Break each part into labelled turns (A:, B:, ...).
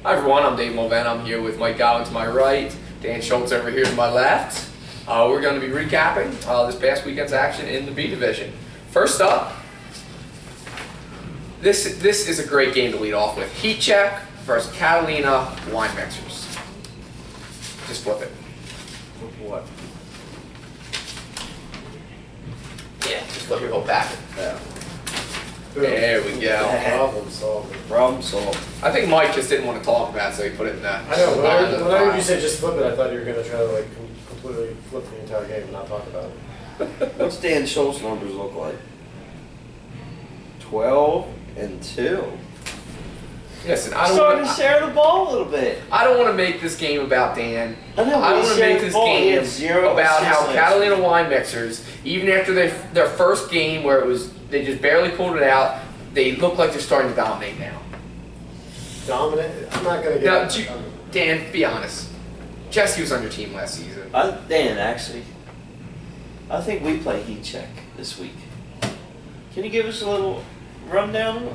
A: Hi everyone, I'm Dave Mulvan. I'm here with Mike Godwin to my right, Dan Schultz over here to my left. We're going to be recapping this past weekend's action in the B division. First up, this is a great game to lead off with. Heat Check versus Catalina Wine Mixers. Just flip it.
B: What?
A: Yeah, just flip your whole packet.
B: Yeah.
A: There we go.
B: Problem solved. Problem solved.
A: I think Mike just didn't want to talk about it, so he put it in that.
C: I know, when I heard you say just flip it, I thought you were going to try to like completely flip the entire game and not talk about it.
B: What's Dan Schultz' numbers look like? 12-2.
A: Listen, I don't
B: Starting
A: want
B: to share the ball a little bit.
A: I don't want to make this game about Dan.
B: I know,
A: I
B: but
A: want
B: he
A: to make
B: shared
A: this
B: the ball. He
A: game
B: had 0
A: about how
B: assists.
A: Catalina Wine Mixers, even after their first game where they just barely pulled it out, they look like they're starting to dominate now.
C: Dominant? I'm not going to
A: Now,
C: get
A: Dan, be honest. Jesse was on your team last season.
B: Dan, actually, I think we play Heat Check this week. Can you give us a little rundown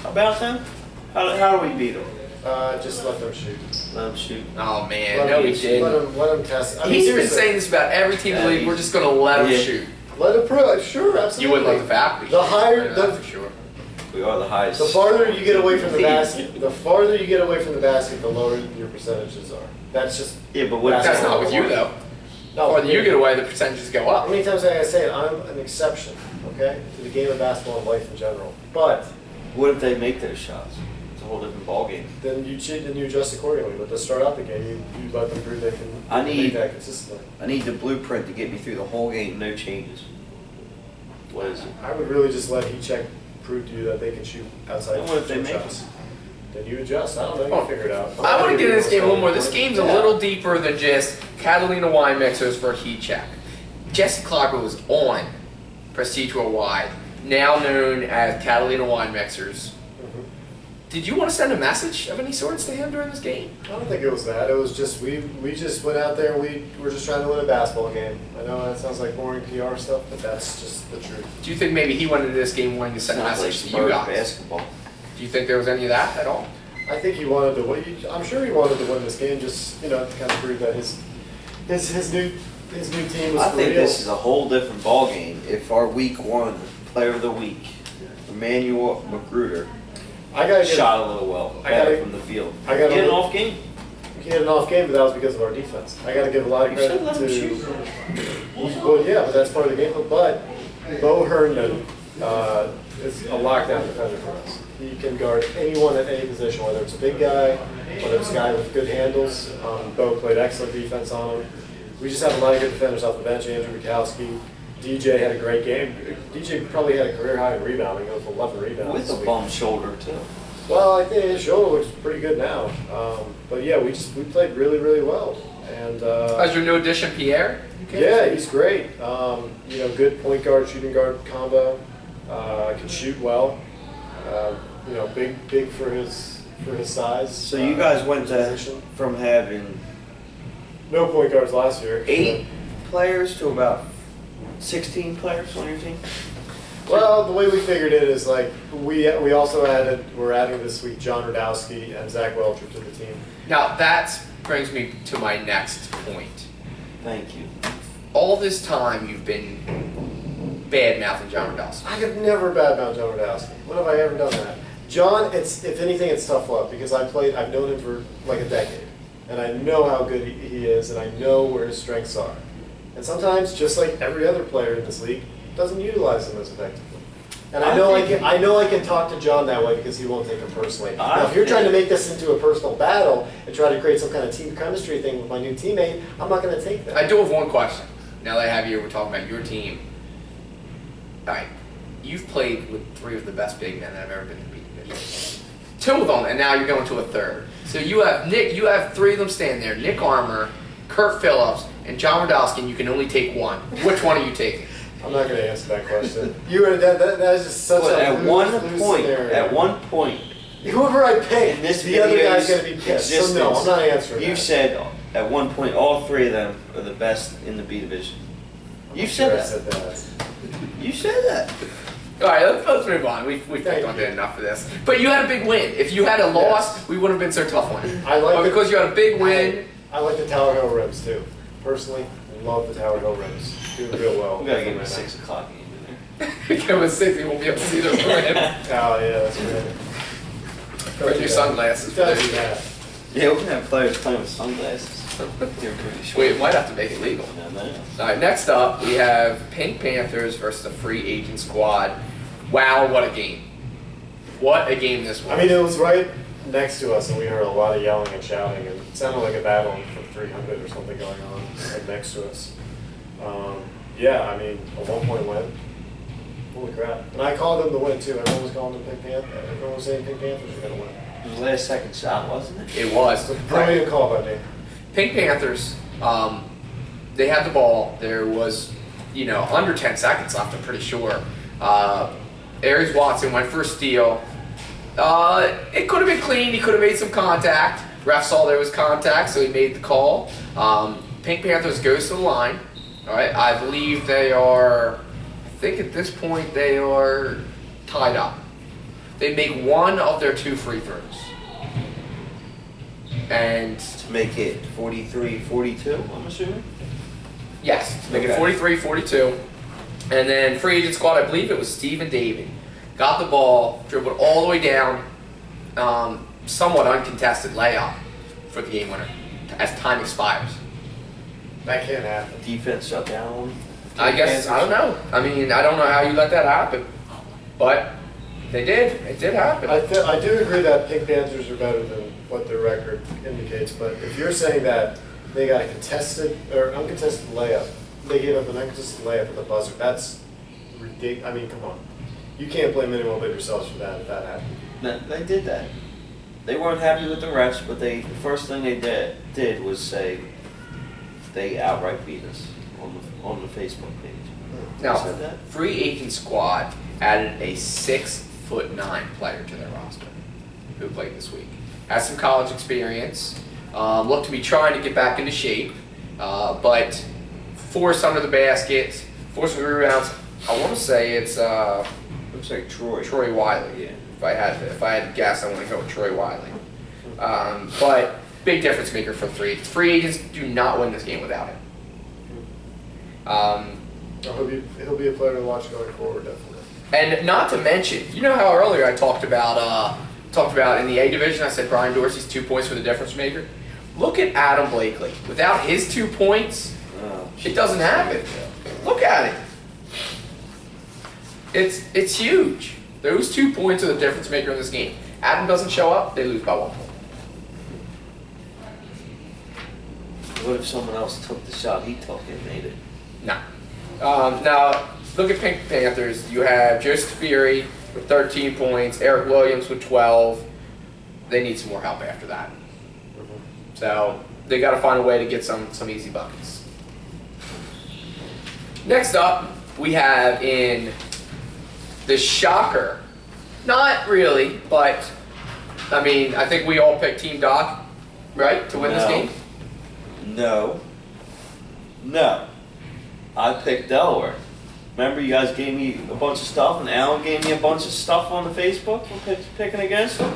B: about them? How do we beat them?
C: just let them shoot.
B: Let them shoot.
A: Oh man,
C: Let
A: no
C: them-
A: he didn't.
C: Let them test. I mean,
A: He's been
C: seriously,
A: saying this about every team in the league. We're just going to let them
B: Yeah.
A: shoot.
C: let them prove. Sure, absolutely.
A: You wouldn't let the faculty
C: The
A: shoot.
C: higher-
A: I know that
C: the-
A: for sure.
B: We are the highest.
C: The farther you get away from the basket, the farther you get away from the basket, the lower your percentages are. That's just.
B: Yeah, but what?
A: That's not with you though.
C: No,
A: Or the you get away, the percentages go
C: How
A: up.
C: many times have I say it? I'm an exception, okay, to the game of basketball and life in general. But
B: What if they make those shots? It's a whole different ball game.
C: then you cheat and you adjust accordingly. But to start out the game, you let them prove they can
B: I
C: make
B: need-
C: that consistently.
B: I need the blueprint to get me through the whole game, no changes. What is it?
C: I would really just let Heat Check prove to you that they can shoot outside
B: And what if they
C: jump
B: make
C: shots. Then you adjust. I don't know. You
A: Oh,
C: figure it out.
A: I want to get into this game a little more. This game's a
C: Yeah.
A: little deeper than just Catalina Wine Mixers for Heat Check. Jesse Clark was on Prestige Worldwide, now known as Catalina Wine Mixers.
C: Mhm.
A: Did you want to send a message of any sorts to him during this game?
C: I don't think it was that. It was just we just went out there and we were just trying to win a basketball game. I know that sounds like boring PR stuff, but that's just the truth.
A: Do you think maybe he went into this game wanting to send a
B: Sounds like
A: message to you
B: Spurs
A: guys?
B: basketball.
A: Do you think there was any of that at all?
C: I think he wanted to win. I'm sure he wanted to win this game, just to kind of prove that his new team was
B: I
C: for
B: think
C: real.
B: this is a whole different ball game if our week 1 player of the week, Emmanuel Magruder,
C: I gotta give,
B: shot a little well,
C: I
B: better
C: gotta-
B: from the field.
C: I gotta-
B: Get an off game.
C: he had an off game, but that was because of our defense. I got to give a lot of
B: You
C: credit
B: should let him
C: to.
B: shoot.
C: Well, yeah, but that's part of the game. But Bo Herndon is a lockdown defender for us. He can guard anyone at any position, whether it's a big guy, whether it's a guy with good handles. Bo played excellent defense on him. We just have a lot of good defenders off the bench. Andrew Bukowski. DJ had a great game. DJ probably had a career high in rebounding, with 11 rebounds.
B: With
C: this
B: a
C: week.
B: bum shoulder too.
C: Well, I think his shoulder looks pretty good now. But yeah, we played really, really well. And
A: As your new addition, Pierre?
C: yeah, he's great. Good point guard, shooting guard combo. Can shoot well. Big for his size.
B: So you guys went
C: position.
B: from having
C: No point guards last year.
B: 8 players to about 16 players on your team?
C: Well, the way we figured it is like we also we're adding this week John Radowski and Zach Welcher to the team.
A: Now that brings me to my next point.
B: Thank you.
A: All this time you've been bad-mouthing John Radowski.
C: I could never badmouth John Radowski. When have I ever done that? John, if anything, it's tough love because I've known him for like a decade. And I know how good he is, and I know where his strengths are. And sometimes, just like every other player in this league, doesn't utilize them as effectively. And I know I can talk to John that way because he won't take them personally. Now, if you're trying to make this into a personal battle and try to create some kind of team chemistry thing with my new teammate, I'm not going to take that.
A: I do have one question. Now that I have you, we're talking about your team. All right, you've played with 3 of the best big men that have ever been in the B division. 2 of them, and now you're going to a third. So you have Nick. You have 3 of them standing there: Nick Armour, Kurt Phillips, and John Radowski. And you can only take one. Which one are you taking?
C: I'm not going to answer that question. That is just such
B: But
C: a
B: at one point,
C: whoever I pick,
B: in this
C: the other guy's
B: video's
C: going to be pissed. So no, I'm
B: existence,
C: not answering
B: you've
C: that.
B: said at one point all 3 of them are the best in the B division.
C: I'm
B: You
C: sure
B: said
C: I
B: that.
C: said that.
B: You said that.
A: All right, let's move on. We've picked on it enough of this. But you had a big win. If you had a loss, we wouldn't have been so tough on it. But because you had a big win.
C: I like the Tower Hill rims too. Personally, love the Tower Hill rims. Do real well.
B: We gotta give him a 6 o'clock game in there.
A: Give him a 6, he won't be able to see those win.
C: Oh yeah, that's right.
A: Bring your sunglasses.
C: Doesn't matter.
B: Yeah, we can have players playing with sunglasses. They're pretty short.
A: We might have to make it legal.
B: No.
A: All right, next up, we have Pink Panthers versus the free agent squad. Wow, what a game. What a game this was.
C: I mean, it was right next to us, and we heard a lot of yelling and shouting, and it sounded like a battle for 300 or something going on right next to us. Yeah, I mean, a 1-point win. Holy crap. And I called them to win, too. Everyone was calling them Pink Panthers. Everyone was saying Pink Panthers were going to win.
B: It was the last second shot, wasn't it?
A: It was.
C: It's a brilliant call by me.
A: Pink Panthers, they had the ball. There was, under 10 seconds left, I'm pretty sure. Aries Watson went for a steal. It could have been clean. He could have made some contact. Ref saw there was contact, so he made the call. Pink Panthers goes to the line. All right, I believe they are, I think at this point they are tied up. They make one of their 2 free throws. And
B: To make it 43-42, I'm assuming?
A: yes, to make it
B: Okay.
A: 43-42. And then free agent squad, I believe it was Stephen David. Got the ball, dribbled all the way down, somewhat uncontested layup for the game winner as time expires.
C: That can't happen.
B: Defense shut down.
A: I guess, I don't know. I mean, I don't know how you let that happen. But they did. It did happen.
C: I do agree that Pink Panthers are better than what their record indicates, but if you're saying that they got a contested or uncontested layup, they gave up an uncontested layup at the buzzer, that's ridiculous. I mean, come on. You can't blame anyone but yourselves for that if that happened.
B: No, they did that. They weren't happy with the refs, but the first thing they did was say they outright beat us on the Facebook page.
A: Now,
B: Said that?
A: free agent squad added a 6'9" player to their roster who played this week. Has some college experience, looked to be trying to get back into shape, but forced under the basket, forced some rebounds. I want to say it's
B: Looks like Troy.
A: Troy Wiley.
B: Yeah.
A: If I had to guess, I want to go with Troy Wiley. But big difference maker for free agents. Free agents do not win this game without him.
C: He'll be a player to watch going forward, definitely.
A: And not to mention, you know how earlier I talked about in the A division, I said Brian Dorsey's 2 points for the difference maker. Look at Adam Blakely. Without his 2 points, it doesn't happen. Look at it. It's huge. Those 2 points are the difference maker in this game. Adam doesn't show up, they lose by 1 point.
B: What if someone else took the shot he took and made it?
A: No. Now, look at Pink Panthers. You have Joseph Fury with 13 points, Eric Williams with 12. They need some more help after that. So they got to find a way to get some easy buckets. Next up, we have in the shocker. Not really, but I mean, I think we all picked Team Doc, right, to win this game.
B: No. I picked Delaware. Remember, you guys gave me a bunch of stuff, and Alan gave me a bunch of stuff on the Facebook for picking against them.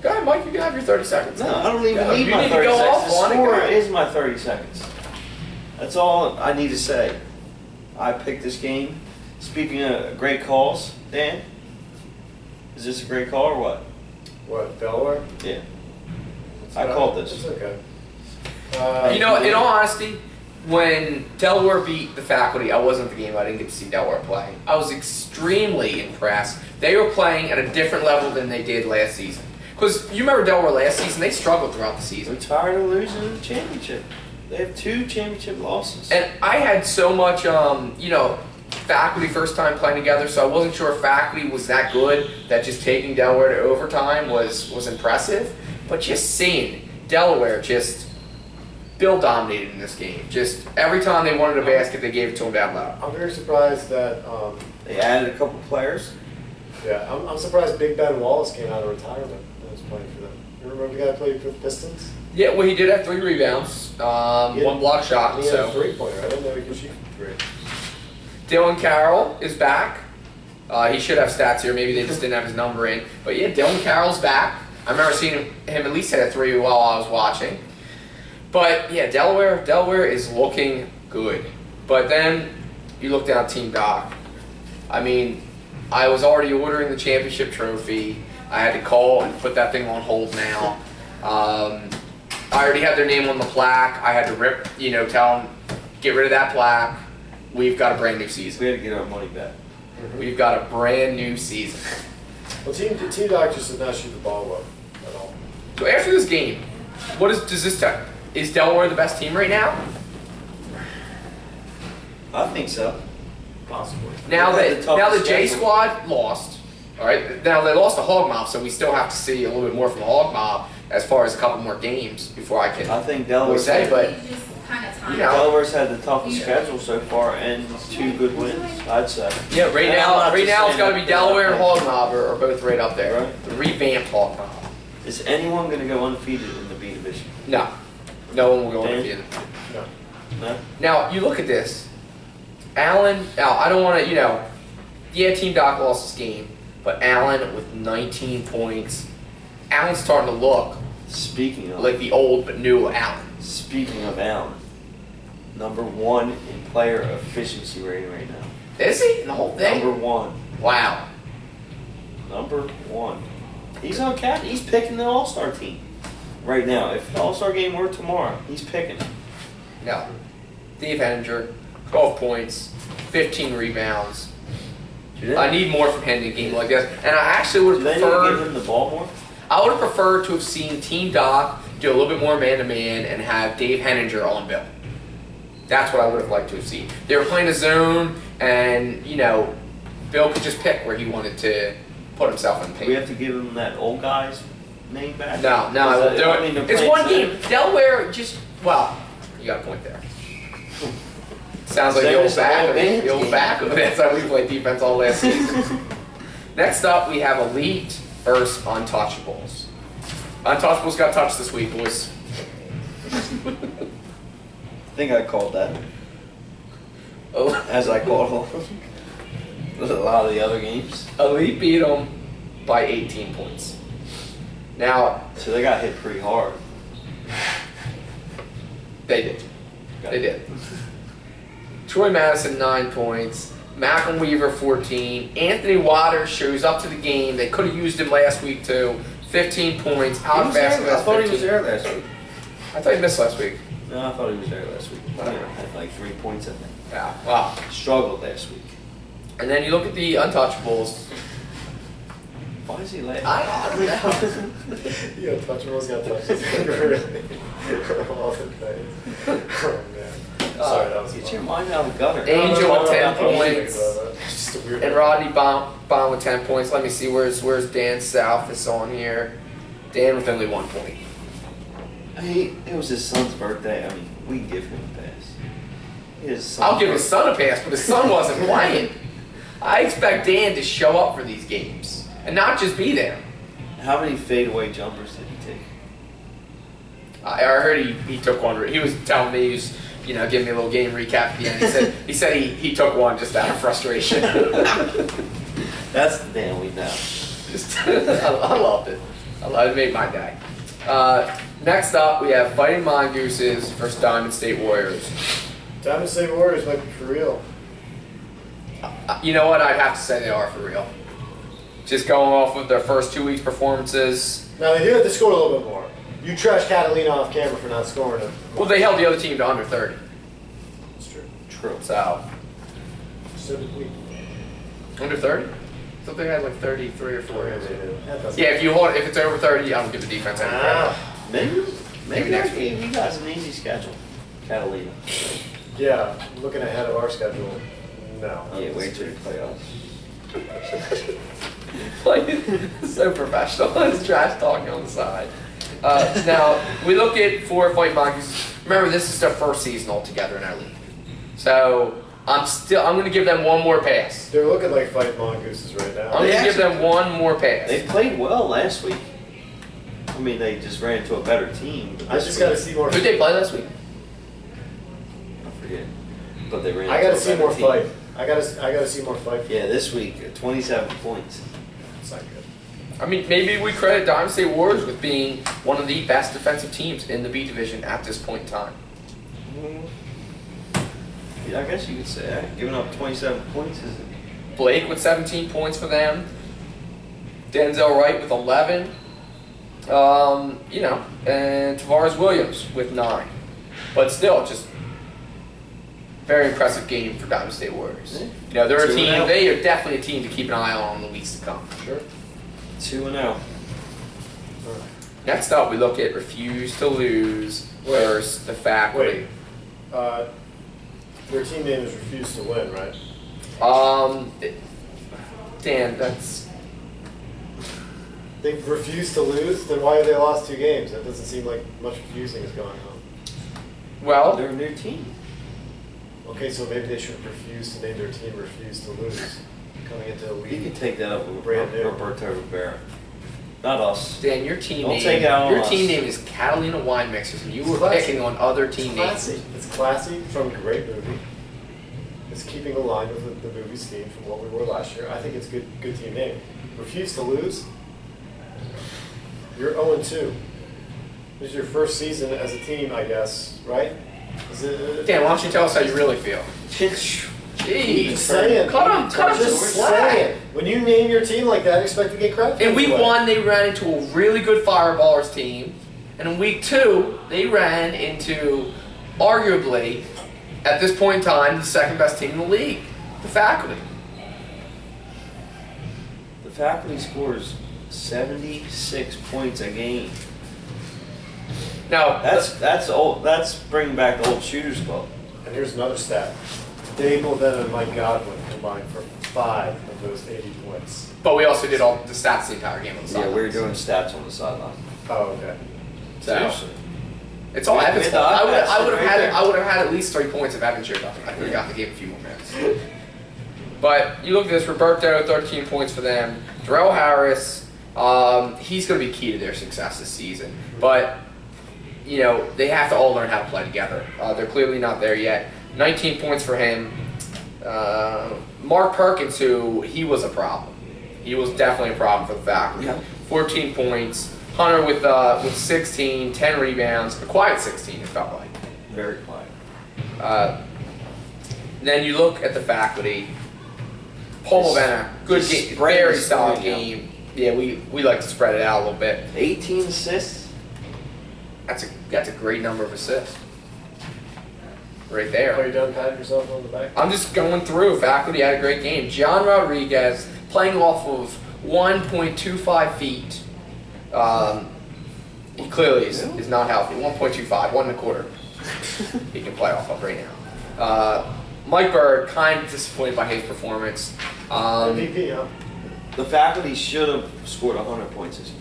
A: Go ahead, Mike. You can have your 30 seconds.
B: No, I don't even
A: Go.
B: need
A: You
B: my
A: need to
B: 30
A: go
B: seconds.
A: off
B: The
A: on it,
B: score
A: go.
B: is my 30 seconds. That's all I need to say. I picked this game. Speaking of great calls, Dan, is this a great call or what?
C: What, Delaware?
B: Yeah. I called this.
C: It's okay.
A: In all honesty, when Delaware beat the faculty, I wasn't at the game. I didn't get to see Delaware play. I was extremely impressed. They were playing at a different level than they did last season. Because you remember Delaware last season, they struggled throughout the season.
B: They're tired of losing the championship. They have 2 championship losses.
A: And I had so much, faculty first time playing together, so I wasn't sure if faculty was that good that just taking Delaware to overtime was impressive. But just seeing Delaware Bill dominated in this game. Just every time they wanted a basket, they gave it to him down low.
C: I'm very surprised that,
B: They added a couple players.
C: yeah, I'm surprised Big Ben Wallace came out of retirement and was playing for them. You remember the guy who played for the Pistons?
A: Yeah, well, he did have 3 rebounds, one block shot.
C: And he had a
A: So
C: 3-pointer. I didn't know he could shoot from 3.
A: Dylan Carroll is back. He should have stats here. Maybe they just didn't have his number in. But yeah, Dylan Carroll's back. I remember seeing him at least hit a 3 while I was watching. But yeah, Delaware is looking good. But then you look down at Team Doc. I mean, I was already ordering the championship trophy. I had to call and put that thing on hold now. I already had their name on the plaque. I had to tell them, get rid of that plaque. We've got a brand new season.
B: We had to get our money back.
A: We've got a brand new season.
C: Well, Team Doc just did not shoot the ball well at all.
A: So after this game, does this tell? Is Delaware the best team right now?
B: I think so.
C: Possibly.
A: Now
B: They had the
A: the
B: toughest
A: J
B: schedule.
A: Squad lost. All right. Now they lost to Hog Mob, so we still have to see a little bit more from the Hog Mob as far as a couple more games before I can
B: I think
A: really
B: Delaware's
A: say. But
D: You just kind of time.
A: you know.
B: Delaware's had the toughest schedule so far and 2 good wins, I'd say.
A: yeah, right
B: And I'm
A: now
B: not
A: it's
B: just
A: got to
B: saying
A: be
B: that
A: Delaware and
B: they're
A: Hog Mob are both right up there.
B: Right.
A: The revamped Hog Mob.
B: Is anyone going to go undefeated in the B division?
A: No one will go
B: Dan?
A: undefeated.
C: No.
B: No?
A: Now, you look at this. Allen, now I don't want to, yeah, Team Doc lost this game, but Allen with 19 points. Allen's starting to look
B: Speaking of
A: like the old but new Allen.
B: Allen, number 1 in player efficiency rating right now.
A: Is he? In the whole thing?
B: Number 1.
A: Wow.
B: Number 1. He's on cap. He's picking the All-Star team right now. If the All-Star game were tomorrow, he's picking it.
A: No. Dave Henninger, 12 points, 15 rebounds. I need more from him in a game like this. And I actually would
B: Do
A: have
B: they need to give
A: preferred,
B: him the ball more?
A: I would have preferred to have seen Team Doc do a little bit more man-to-man and have Dave Henninger on Bill. That's what I would have liked to have seen. They were playing a zone, and, Bill could just pick where he wanted to put himself in the
B: Do we
A: paint.
B: have to give him that old guy's name back?
A: No, I won't do
B: I mean,
A: it.
B: they're
A: It's
B: playing
A: one
B: center.
A: game. Delaware you got a point there. Sounds like
B: Same
A: the
B: as
A: old
B: the
A: back
B: old
A: of it.
B: man's
A: The old
B: game.
A: back of it. That's how we played defense all last season. Next up, we have Elite versus Untouchables. Untouchables got touched this week, boys.
B: I think I called that,
A: Oh,
B: as I called a lot of the other games.
A: Elite beat them by 18 points. Now,
B: So they got hit pretty hard.
A: they did. They did. Troy Madison, 9 points. Malcolm Weaver, 14. Anthony Waters shows up to the game. They could have used him last week, too. 15 points.
B: He
A: Out
B: was
A: of
B: there.
A: basketball.
B: I thought he was there last week.
A: I thought he missed last week.
B: No, I thought he was there last week.
A: Whatever.
B: Had like 3 points, I think.
A: Yeah, wow.
B: Struggled last week.
A: And then you look at the Untouchables.
B: Why is he laughing?
A: I don't know.
C: Yeah, Untouchables got touched this week, really. All the days. Oh, man. Sorry, that was
B: Get
C: fun.
B: your mind out of the gutter.
A: Angel
C: No,
A: with
C: no,
A: 10
C: I'm thinking
A: points.
C: about that. It's just a weird
A: And Rodney Baum with 10 points. Let me see, where's Dan South is on here. Dan with only 1 point.
B: It was his son's birthday. I mean, we can give him a pass. His son's
A: I'll give his son a pass, but his son wasn't playing. I expect Dan to show up for these games and not just be there.
B: How many fadeaway jumpers did he take?
A: I heard he took one. He was telling me, he was, giving me a little game recap at the end. He said he took one just out of frustration.
B: That's the Dan we know.
A: I loved it. It made my day. Next up, we have Fighting Mongooses versus Diamond State Warriors.
C: Diamond State Warriors might be for real.
A: You know what? I'd have to say they are for real. Just going off of their first 2 weeks' performances.
C: Now, they do have to score a little bit more. You trash Catalina off camera for not scoring it.
A: Well, they held the other team to under 30.
C: It's true.
B: True.
A: So,
C: So did we.
A: under 30? I thought they had like 33 or 4.
C: That's
A: Yeah, if it's over 30, I don't give the defense any credit.
C: Ah,
B: Maybe
A: next
B: next week. You guys an easy schedule. Catalina.
C: yeah, looking ahead of our schedule, no.
B: Yeah, wait till the playoffs.
A: Like, so professional. It's trash talking on the side. Now, we look at for Fight Monkeys. Remember, this is their first season altogether in our league. So, I'm going to give them one more pass.
C: They're looking like fight mongooses right now.
A: I'm going to
B: They
A: give them one more pass.
B: They played well last week. I mean, they just ran into a better team. But
C: I
B: this
C: just
B: week-
C: got to see more.
A: Who did they play last week?
B: I forget. But they ran.
C: I
B: into
C: got to
B: a
C: see
B: better
C: more
B: team.
C: fight. I I gotta see more fight.
B: Yeah, this week, 27 points.
C: It's not good.
A: I mean, maybe we credit Diamond State Warriors with being one of the best defensive teams in the B division at this point in time.
B: Yeah, I guess you could say that. Giving up 27 points isn't.
A: Blake with 17 points for them. Denzel Wright with 11. And Tavares Williams with 9. But still, just very impressive game for Diamond State Warriors.
B: Yeah.
A: They're a
B: 2-0.
A: team. They are definitely a team to keep an eye on in the weeks to come.
C: Sure.
B: 2-0.
C: All right.
A: Next up, we look at refuse to lose versus the faculty.
C: Wait. Their team name is Refuse to Win, right?
A: Dan, that's
C: They refuse to lose? Then why have they lost 2 games? That doesn't seem like much refusing is going on.
A: well.
B: They're a new team.
C: Okay, so maybe they should refuse to name their team Refuse to Lose coming into the
B: You
C: league.
B: can take that up with
C: Brand new.
B: Roberto Rivera. Not us.
A: Dan, your team
B: Don't
A: name.
B: take it out on
A: Your
B: us.
A: team name is Catalina Wine Mixers, and you were
C: Classy.
A: picking on other team
C: Classy.
A: names.
C: It's classy from a great movie. It's keeping in line with the movie's theme from what we were last year. I think it's a good team name. Refuse to Lose. You're 0-2. This is your first season as a team, I guess, right? Is it?
A: Dan, why don't you tell us how you really feel?
C: Just
A: Jeez,
C: saying.
A: cut him some
C: Just
A: slack.
C: saying. When you name your team like that, expect to get credit.
A: In week
C: anyway.
A: 1, they ran into a really good Fireballers team, and in week 2, they ran into arguably, at this point in time, the second best team in the league, the faculty.
B: The faculty scores 76 points a game.
A: Now,
B: That's old. That's bringing back the old Shooters Club.
C: And here's another stat. Dave Levin and Mike Godwin combined for 5 of those 80 points.
A: but we also did all the stats the entire game on the
B: Yeah,
A: sidelines.
B: we were doing stats on the sideline.
C: Oh, okay.
A: So,
B: Seriously.
A: it's all
B: We
A: Evan's
B: had
A: fault.
B: the
A: I would
B: iPad
A: have
B: right
A: had
B: there.
A: I would have had at least 3 points if Evan showed up. I could have got the game a few more minutes. But you look at this, Roberto, 13 points for them. Darrell Harris, he's going to be key to their success this season. But, they have to all learn how to play together. They're clearly not there yet. 19 points for him. Mark Perkins, he was a problem. He was definitely a problem for the faculty.
B: Yeah.
A: 14 points. Hunter with 16, 10 rebounds. A quiet 16, it felt like.
B: Very quiet.
A: Then you look at the faculty. Paul Mavena, good
B: Just
A: game,
B: spread
A: very
B: the
A: solid
B: scoring out.
A: game. Yeah, we like to spread it out a little bit.
B: 18 assists.
A: That's a great number of assists. Right
C: Are
A: there.
C: you done patting yourself on the back?
A: I'm just going through. Faculty had a great game. John Rodriguez playing off of 1.25 feet. He clearly is not healthy. 1.25, 1 1/4. He can play off of right now. Mike Bird, kind of disappointed by his performance.
C: MVP, huh?
B: The faculty should have scored 100 points this game.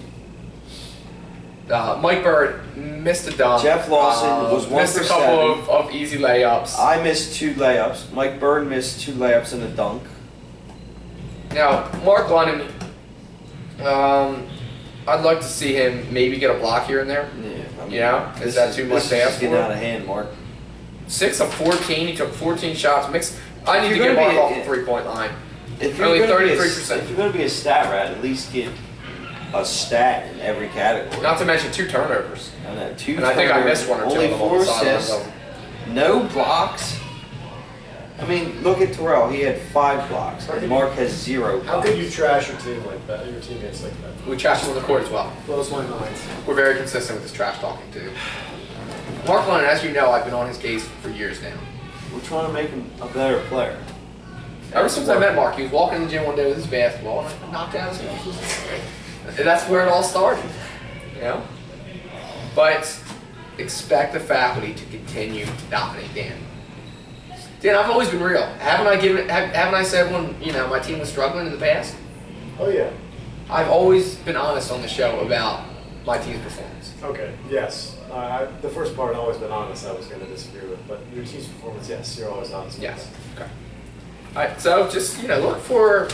A: Mike Bird missed a dunk.
B: Jeff Lawson was 1
A: missed a
B: for
A: couple
B: 7.
A: of easy layups.
B: I missed 2 layups. Mike Byrne missed 2 layups and a dunk.
A: Now, Mark London, I'd like to see him maybe get a block here and there.
B: Yeah,
A: Is that too much to
B: This
A: ask
B: is getting
A: for?
B: out of hand, Mark.
A: 6 of 14. He took 14 shots. I need to
B: If you're
A: get Mark
B: gonna
A: off
B: be-
A: the 3-point line.
B: If you're
A: Only
B: gonna be a-
A: 33%.
B: If you're going to be a stat rat, at least get a stat in every category.
A: Not to mention 2 turnovers.
B: I know, 2
A: And I think I missed 1 or 2
B: only
A: of them on
B: 4
A: the sidelines.
B: assists, no blocks. I mean, look at Terrell. He had 5 blocks, and Mark has 0 blocks.
C: How could you trash your team like that, your teammates like that?
A: We trashed him on the court as well.
C: Blows my mind.
A: We're very consistent with this trash talking too. Mark London, as you know, I've been on his case for years now.
B: We're trying to make him a better player.
A: Ever since I met Mark, he was walking in the gym one day with his basketball and I knocked out his hand. And that's where it all started, But expect the faculty to continue to dominate Dan. Dan, I've always been real. Haven't I said when my team was struggling in the past?
C: Oh, yeah.
A: I've always been honest on the show about my team's performance.
C: Okay, yes. The first part, I've always been honest, I was going to disagree with. But your team's performance, yes, you're always honest with.
A: Yes. Okay. All right. So just look for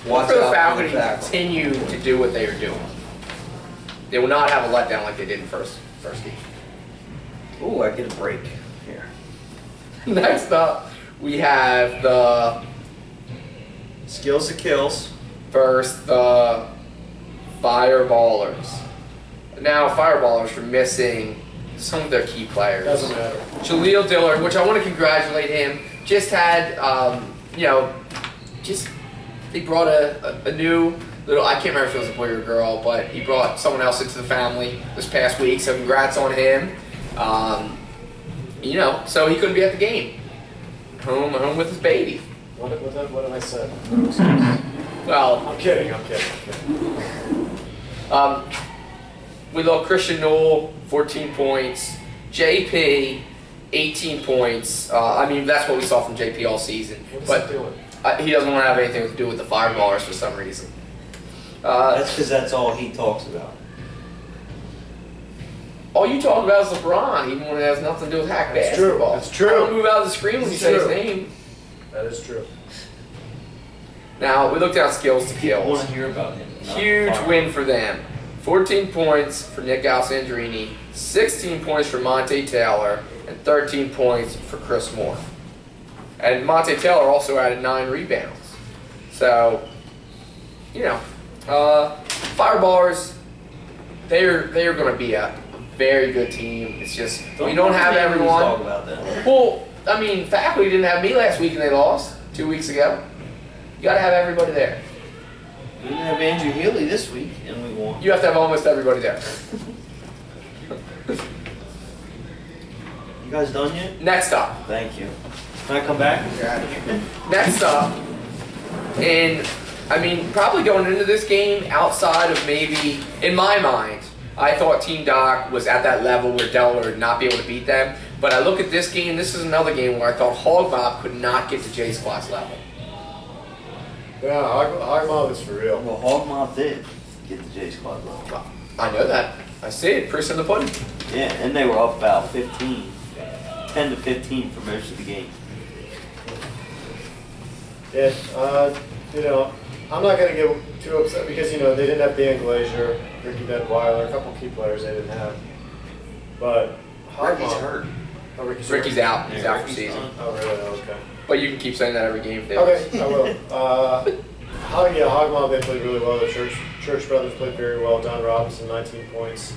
B: Watch
A: the
B: out
A: faculty
B: for the
A: to
B: faculty.
A: continue to do what they are doing. They will not have a letdown like they did in first game.
B: Ooh, I get a break here.
A: Next up, we have the
B: Skills to kills.
A: versus the Fireballers. Now, Fireballers are missing some of their key players.
C: Doesn't matter.
A: Jaleel Dillard, which I want to congratulate him, just had, he brought a new little, I can't remember if it was a boy or a girl, but he brought someone else into the family this past week, so congrats on him. So he couldn't be at the game. Home with his baby.
C: What have I said?
A: Well,
C: I'm kidding.
A: we love Christian Knoll, 14 points. JP, 18 points. That's what we saw from JP all season.
C: What's he doing?
A: He doesn't want to have anything to do with the Fireballers for some reason.
B: That's because that's all he talks about.
A: All you talk about is LeBron, even when it has nothing to do with hack
C: That's true.
A: basketball.
C: That's true.
A: Don't move out of the screen when you say his
C: true.
A: name.
C: That is true.
A: Now, we looked down skills to
B: I
A: kills.
B: want to hear about him.
A: Huge win for them. 14 points for Nick Alessandrini, 16 points for Monte Taylor, and 13 points for Chris Moore. And Monte Taylor also added 9 rebounds. So, Fireballers, they're going to be a very good team. It's just, we don't have everyone.
B: Talk about that.
A: Well, faculty didn't have me last week and they lost 2 weeks ago. You got to have everybody there.
B: We didn't have Andrew Healy this week, and we won.
A: You have to have almost everybody there.
B: You guys done yet?
A: Next up.
B: Thank you. Can I come back?
A: Next up, and probably going into this game, outside of maybe, in my mind, I thought Team Doc was at that level where Delaware would not be able to beat them. But I look at this game, this is another game where I thought Hog Mob could not get to J Squad's level.
C: Yeah, Hog Mob is for real.
B: Well, Hog Mob did get the J Squad level.
A: Well, I know that. I see it. Proof's in the pudding.
B: Yeah, and they were up about 10 to 15 for most of the game.
C: Yeah, I'm not going to get too upset because, they didn't have Dan Glazier, Ricky Deadweiler, a couple key players they didn't have. But Hog
B: Ricky's
C: Mob.
B: hurt.
C: Oh,
A: Ricky's out. He's out for the season.
B: done.
C: Oh, really? Okay.
A: But you can keep saying that every game if they
C: Okay, I will. Hog Mob, they played really well. The Church Brothers played very well. Don Robinson, 19 points.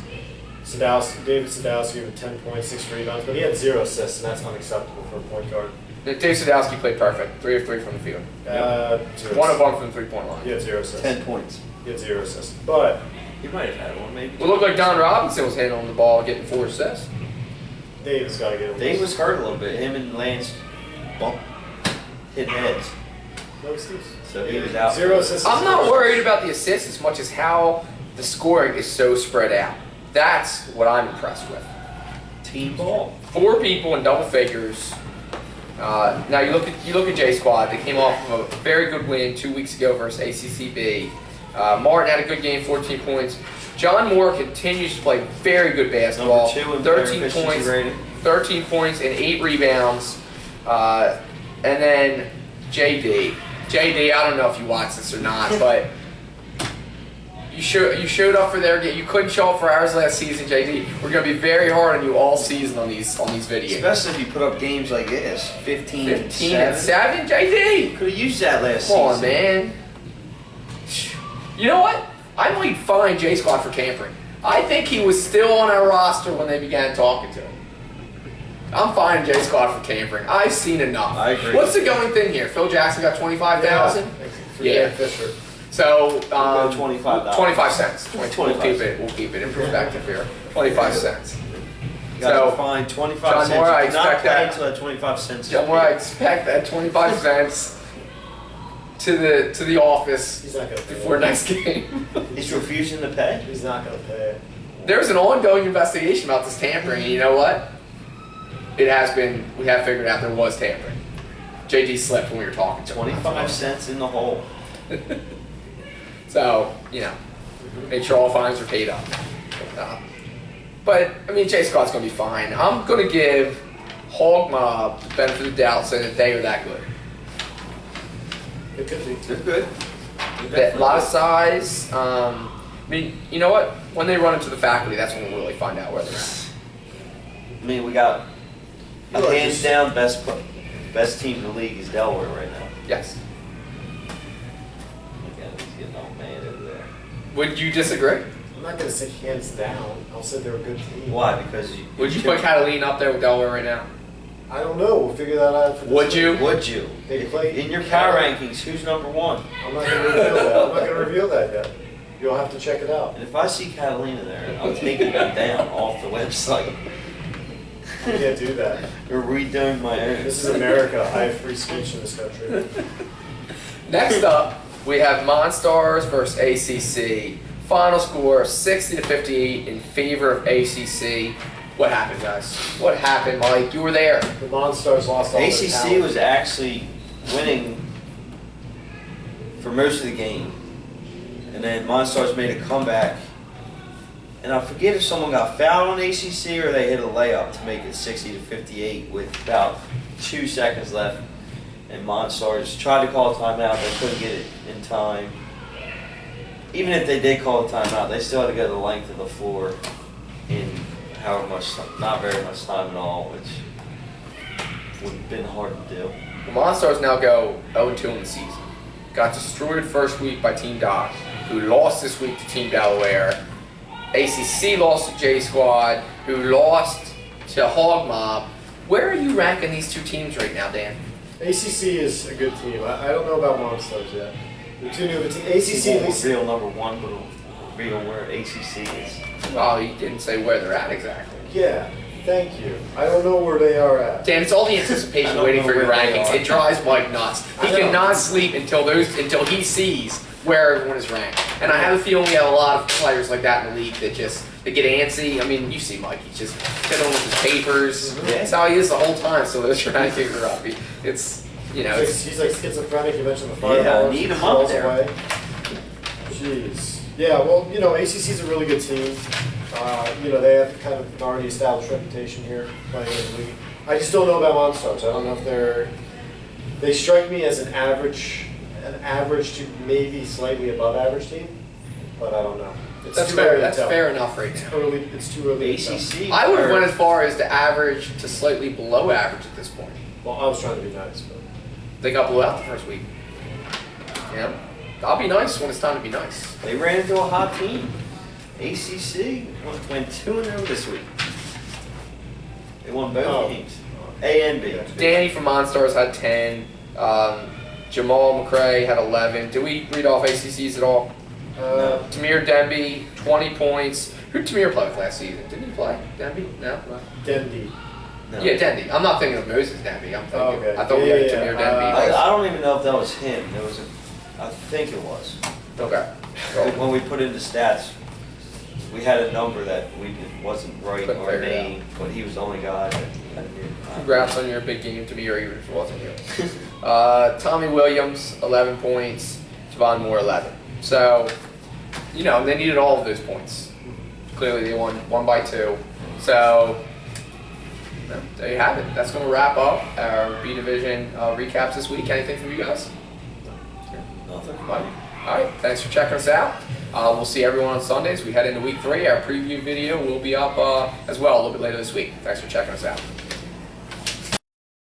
C: David Sadowski with 10 points, 6 rebounds, but he had 0 assists, and that's unacceptable for a point guard.
A: Dave Sadowski played perfect. 3 of 3 from the field.
C: 0
A: One of them from the 3-point line.
C: He had 0 assists.
B: 10 points.
C: He had 0 assists. But
B: He might have had one, maybe.
A: Well, it looked like Don Robinson was handling the ball, getting 4 assists.
C: Dave's got to get him.
B: Dave was hurt a little bit. Him and Lance hit heads.
C: No excuse.
B: So he was out.
C: 0 assists.
A: I'm not worried about the assists as much as how the scoring is so spread out. That's what I'm impressed with.
B: Team ball.
A: 4 people in double figures. Now you look at J Squad. They came off of a very good win 2 weeks ago versus ACCB. Martin had a good game, 14 points. John Moore continues to play very good basketball.
B: Number 2 in
A: 13
B: efficiency
A: points,
B: rating.
A: 13 points and 8 rebounds. And then JD, I don't know if you watched this or not, but you showed up for their game. You couldn't show up for ours last season, JD. We're gonna be very hard on you all season on these videos.
B: Especially if you put up games like this, 15 and
A: 7, JD.
B: Could have used that last
A: Come on,
B: season.
A: man. You know what? I might fine J Squad for tampering. I think he was still on our roster when they began talking to him. I'm fine J Squad for tampering. I've seen enough.
B: I agree.
A: What's the going thing here? Phil Jackson got 25,000.
C: Yeah. Fisher.
A: So
B: $25.
A: 25 cents.
B: 25
A: We'll keep it in perspective here. 25 cents.
B: You guys
A: So,
B: are fined 25
A: John
B: cents.
A: Moore, I
B: You cannot
A: expect
B: play
A: that.
B: until that 25 cents.
A: John Moore, I expect that 25 cents to the office
C: He's not going to pay.
A: before next game.
B: He's refusing to pay.
C: He's not going to pay.
A: There's an ongoing investigation about this tampering, and you know what? We have figured out there was tampering. JD slipped when we were talking to him.
B: 25 cents in the hole.
A: So, make sure all fines are paid up. But, J Squad's going to be fine. I'm going to give Hog Mob the benefit of the doubt saying that they are that good.
C: It could be.
B: They're good.
A: A lot of size. You know what? When they run into the faculty, that's when we'll really find out where they're at.
B: We got a hands down best team in the league is Delaware right now.
A: Yes. Would you disagree?
C: I'm not going to say hands down. I'll say they're a good team.
B: Why? Because you.
A: Would you put Catalina up there with Delaware right now?
C: I don't know. We'll figure that out. For this
A: Would
C: week.
A: you?
B: Would you?
C: They play
B: In your power rankings, who's number one?
C: I'm not going to reveal that. I'm not going to reveal that yet. You'll have to check it out.
B: And if I see Catalina there, I'm taking them down off the website.
C: You can't do that.
B: We're redoing my own.
C: This is America. I have free speech in this country.
A: Next up, we have Monstars versus ACC. Final score 60-58 in favor of ACC. What happened, guys? What happened, Mike? You were there.
C: The Monstars lost all their
B: ACC
C: talent.
B: was actually winning for most of the game. And then Monstars made a comeback. And I forget if someone got fouled on ACC or they hit a layup to make it 60-58 with about 2 seconds left. And Monstars tried to call a timeout. They couldn't get it in time. Even if they did call a timeout, they still had to go the length of the floor in however much, not very much time at all, which would have been hard to do.
A: The Monstars now go 0-2 in the season. Got destroyed first week by Team Doc, who lost this week to Team Delaware. ACC lost to J Squad, who lost to Hog Mob. Where are you ranking these two teams right now, Dan?
C: ACC is a good team. I don't know about Monstars yet. The two new teams. ACC
B: He
C: at
B: won't
C: least.
B: reveal number one, but he'll reveal where ACC is.
A: Well, he didn't say where they're at exactly.
C: Yeah. Thank you. I don't know where they are at.
A: Dan, it's all the
B: I
A: anticipation
B: don't
A: waiting
B: know
A: for your
B: where they
A: rankings.
B: are.
A: It drives Mike nuts. He
C: I know.
A: cannot sleep until he sees where everyone is ranked. And I have a feeling we have a lot of players like that in the league that get antsy. I mean, you see Mike, he's just fiddling with his papers.
C: Mhm.
A: That's how he is the whole time, so those rankings are up. It's, you know,
C: He's like schizophrenic. You mentioned the
B: Yeah,
C: fireball.
B: need him up there.
C: Away. Jeez. Yeah, well, ACC's a really good team. They have kind of an already established reputation here playing in the league. I just don't know about Monstars. I don't know if they strike me as an average to maybe slightly above average team, but I don't know. It's
A: that's
C: too
A: fair.
C: early to
A: That's
C: tell.
A: fair enough right
C: It's
A: now.
C: early. It's too early. To tell.
B: ACC.
A: I would have
B: or-
A: went as far as to average to slightly below average at this point.
C: Well, I was trying to be nice, but
A: They got blew out the first week. Yeah. I'll be nice when it's time to be nice.
B: They ran into a hot team. ACC went 2-0 this week. They won both
C: Oh.
B: games. A and B.
A: Danny from Monstars had 10. Jamal McCray had 11. Did we read off ACCs at all? Tamir Denby, 20 points. Who did Tamir play with last season? Didn't he play? Denby? No?
C: Dendy.
B: No.
A: Yeah, Denby. I'm not thinking of Moses Denby. I'm thinking.
C: Oh, okay.
A: I thought we had
C: Yeah,
A: Tamir
C: yeah.
A: Denby.
B: I don't even know if that was him. There was I think it was.
A: Okay.
B: When we put in the stats, we had a number that wasn't right
A: Couldn't
B: or
A: figure it
B: name, but he was the only guy that knew.
A: Congrats on your big game, Tamir, even if it wasn't you. Tommy Williams, 11 points. Javon Moore, 11. So, they needed all of those points. Clearly, they won by 2. So, there you have it. That's going to wrap up our B Division recaps this week. Anything from you guys?
B: Nothing.
A: All right, thanks for checking us out. We'll see everyone on Sundays. We head into week 3. Our preview video will be up as well a little bit later this week. Thanks for checking us out.